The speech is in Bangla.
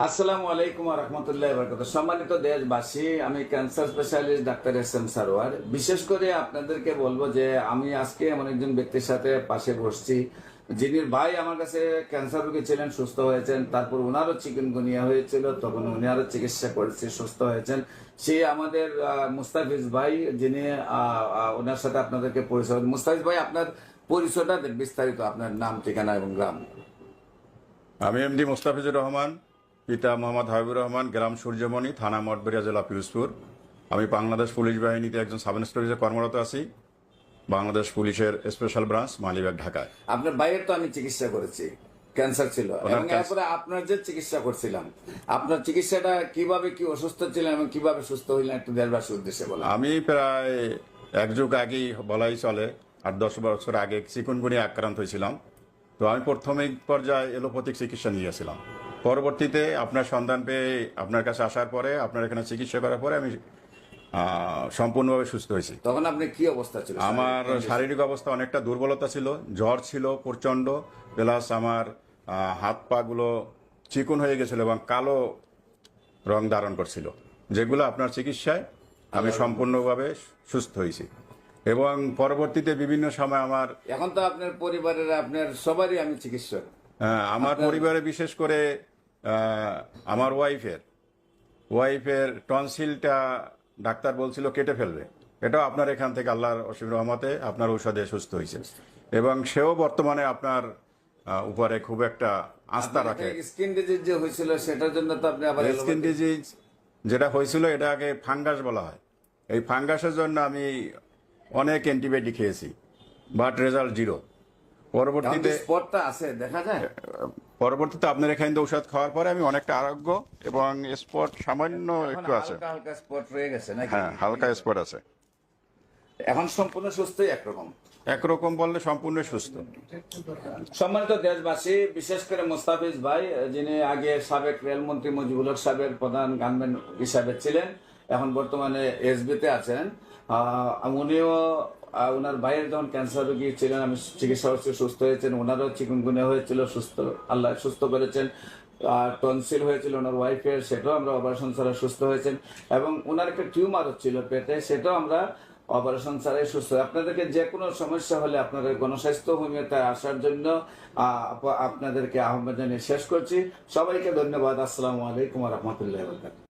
আসসালামু আলাইকুম ওয়া রাহমাতুল্লাহি ওয়া বারাকাতুহু। সম্মানিত দেশবাসী, আমি cancer specialist doctor SM. Sarwar. বিশেষ করে আপনাদেরকে বলবো যে আমি আজকে এমন একজন ব্যক্তির সাথে পাশে বসছি, যিনি ভাই আমার কাছে ক্যান্সার রোগী ছিলেন, সুস্থ হয়েছেন। তারপর ওনারও চিকুনগুনিয়া হয়েছিল, তখন উনি আরো চিকিৎসা করেছে, সুস্থ হয়েছেন। সে আমাদের মুস্তাফিজ ভাই, যিনি ওনার সাথে আপনাদেরকে পরিচয়। মুস্তাফিজ ভাই, আপনার পরিচয়টা বিস্তারিত, আপনার নাম, ঠিকানা এবং গ্রাম। আমি এমডি মোস্তাফিজুর রহমান, পিতা মোহাম্মদ হাবিবুর রহমান, গ্রাম সূর্যমণি, থানা মঠবেড়িয়া, জেলা পিরোজপুর। আমি বাংলাদেশ পুলিশ বাহিনীতে একজন সাব ইন্সপেক্টর হিসেবে কর্মরত আছি, বাংলাদেশ পুলিশের স্পেশাল ব্রাঞ্চ, মালিবাগ, ঢাকায়। আপনার ভাইয়ের তো আমি চিকিৎসা করেছি, ক্যান্সার ছিল, এবং এরপরে আপনার যে চিকিৎসা করছিলাম, আপনার চিকিৎসাটা কিভাবে, কি অসুস্থ ছিলেন এবং কিভাবে সুস্থ হইলেন, একটু দেশবাসীর উদ্দেশ্যে বলেন। আমি প্রায় এক যুগ আগেই বলাই চলে, 8-10 বছর আগে চিকুনগুনিয়া আক্রান্ত হয়েছিলাম। তো আমি প্রাথমিক পর্যায়ে এলোপ্যাথিক চিকিৎসা নিয়েছিলাম। পরবর্তীতে আপনার সন্ধান পেয়ে আপনার কাছে আসার পরে, আপনার এখানে চিকিৎসা করার পরে আমি সম্পূর্ণভাবে সুস্থ হয়েছি। তখন আপনি কি অবস্থা ছিল? আমার শারীরিক অবস্থা অনেকটা দুর্বলতা ছিল, জ্বর ছিল প্রচণ্ড, প্লাস আমার হাত পা গুলো চিকুন হয়ে গেছিল এবং কালো রং ধারণ করছিল, যেগুলো আপনার চিকিৎসায় আমি সম্পূর্ণভাবে সুস্থ হয়েছি। এবং পরবর্তীতে বিভিন্ন সময় আমার এখন তো আপনার পরিবারের, আপনার সবারই আমি চিকিৎসক। আমার পরিবারে বিশেষ করে আমার ওয়াইফের টনসিলটা ডাক্তার বলছিল কেটে ফেলবে, এটাও আপনার এখান থেকে আল্লাহর অসীম রহমতে আপনার ঔষধে সুস্থ হয়েছে। এবং সেও বর্তমানে আপনার উপরে খুব একটা আস্থা রাখে। স্কিন ডিজিজ যে হয়েছিল, সেটার জন্য তো আপনি আবার স্কিন ডিজিজ যেটা হয়েছিল, এটা আগে ফাঙ্গাস বলা হয়। এই ফাঙ্গাসের জন্য আমি অনেক অ্যান্টিবায়োটিক খেয়েছি, বাট রেজাল্ট জিরো। পরবর্তীতে স্পটটা আছে, দেখা যায়। পরবর্তীতে আপনার এখানে ঔষধ খাওয়ার পরে আমি অনেকটা আরোগ্য, এবং স্পট সামান্য একটু আছে। হালকা স্পট রয়ে গেছে নাকি? হ্যাঁ, হালকা স্পট আছে। এখন সম্পূর্ণ সুস্থই একরকম বললে সম্পূর্ণ সুস্থ। সম্মানিত দেশবাসী, বিশেষ করে মুস্তাফিজ ভাই, যিনি আগে সাবেক রেলমন্ত্রী মুজিবুল হক সাহেবের প্রধান গানম্যান হিসাবে ছিলেন, এখন বর্তমানে এসবিতে আছেন। উনিও ওনার ভাইয়ের যখন ক্যান্সার রোগী ছিলেন, আমি চিকিৎসা করছি, সুস্থ হয়েছেন। ওনারও চিকুনগুনিয়া হয়েছিল, সুস্থ, আল্লাহ সুস্থ করেছেন। টনসিল হয়েছিল ওনার ওয়াইফের, সেটাও আমরা অপারেশন ছাড়া সুস্থ হয়েছেন। এবং ওনার একটা টিউমার হচ্ছিল পেটে, সেটাও আমরা অপারেশন ছাড়াই সুস্থ। আপনাদেরকে যে কোনো সমস্যা হলে আপনাদের গণস্বাস্থ্য হোমিওপ্যাথি আসার জন্য আপনাদেরকে আহ্বান জানিয়ে শেষ করছি। সবাইকে ধন্যবাদ। আসসালামু আলাইকুম ওয়া রাহমাতুল্লাহি ওয়া বারাকাতুহু।